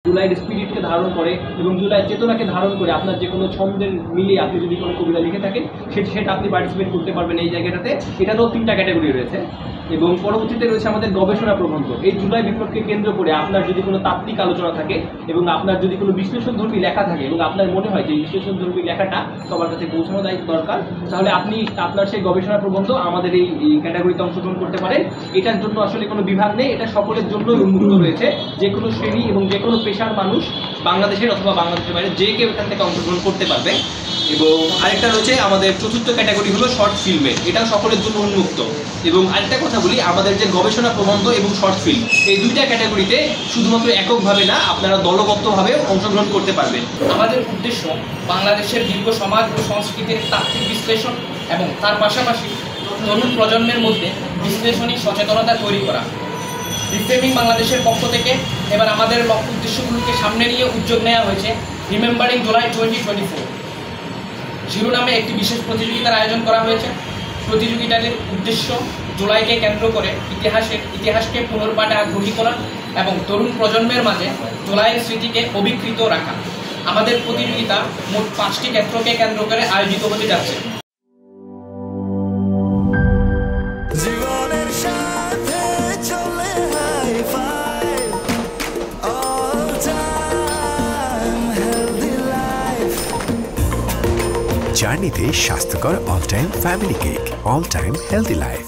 জুলাইয়ের স্পিরিটকে ধারণ করে এবং জুলাইয়ের চেতনাকে ধারণ করে আপনার যে কোনো ছন্দের মিলিয়ে আপনি যদি কোনো কবিতা লিখে থাকেন সেটা আপনি পার্টিসিপেট করতে পারবেন এই জায়গাটাতে। এটাতেও 3টা ক্যাটাগরি রয়েছে এবং পরবর্তীতে রয়েছে আমাদের গবেষণা প্রবন্ধ। এই জুলাই বিপ্লবকে কেন্দ্র করে আপনার যদি কোনো তাত্ত্বিক আলোচনা থাকে এবং আপনার যদি কোনো বিশ্লেষণধর্মী লেখা থাকে এবং আপনার মনে হয় যে এই বিশ্লেষণধর্মী লেখাটা সবার কাছে পৌঁছানো দরকার, তাহলে আপনি আপনার সেই গবেষণা প্রবন্ধ আমাদের এই ক্যাটাগরিতে অংশগ্রহণ করতে পারেন। এটার জন্য আসলে কোনো বিভাগ নেই, এটা সকলের জন্যই উন্মুক্ত রয়েছে। যে কোনো শ্রেণী এবং যে কোনো পেশার মানুষ বাংলাদেশের অথবা বাংলাদেশের বাইরে যে কেউ এখান থেকে অংশগ্রহণ করতে পারবে। এবং আরেকটা রয়েছে আমাদের চতুর্থ ক্যাটাগরি হলো শর্ট ফিল্মের, এটাও সকলের জন্য উন্মুক্ত। এবং আরেকটা কথা বলি, আমাদের যে গবেষণা প্রবন্ধ এবং শর্ট ফিল্ম এই 2টা ক্যাটাগরিতে শুধুমাত্র এককভাবে না, আপনারা দলগতভাবে অংশগ্রহণ করতে পারবেন। আমাদের উদ্দেশ্য বাংলাদেশের দীর্ঘ সমাজ ও সংস্কৃতির তাত্ত্বিক বিশ্লেষণ এবং তার পাশাপাশি তরুণ প্রজন্মের মধ্যে বিশ্লেষণী সচেতনতা তৈরি করা। রিফ্রেমিং বাংলাদেশের পক্ষ থেকে এবার আমাদের লক্ষ্য উদ্দেশ্যগুলোকে সামনে নিয়ে উদ্যোগ নেওয়া হয়েছে রিমেম্বারিং জুলাই 2024 শিরোনামে একটি বিশেষ প্রতিযোগিতার আয়োজন করা হয়েছে। প্রতিযোগিতার উদ্দেশ্য জুলাইকে কেন্দ্র করে ইতিহাসকে পুনর্পাঠে আগ্রহী করা এবং তরুণ প্রজন্মের মাঝে জুলাইয়ের স্মৃতিকে অবিকৃত রাখা। আমাদের প্রতিযোগিতা মোট 5টি ক্ষেত্রকে কেন্দ্র করে আয়োজিত হতে যাচ্ছে। জার্নিতে স্বাস্থ্যকর all time family cake, all time healthy life.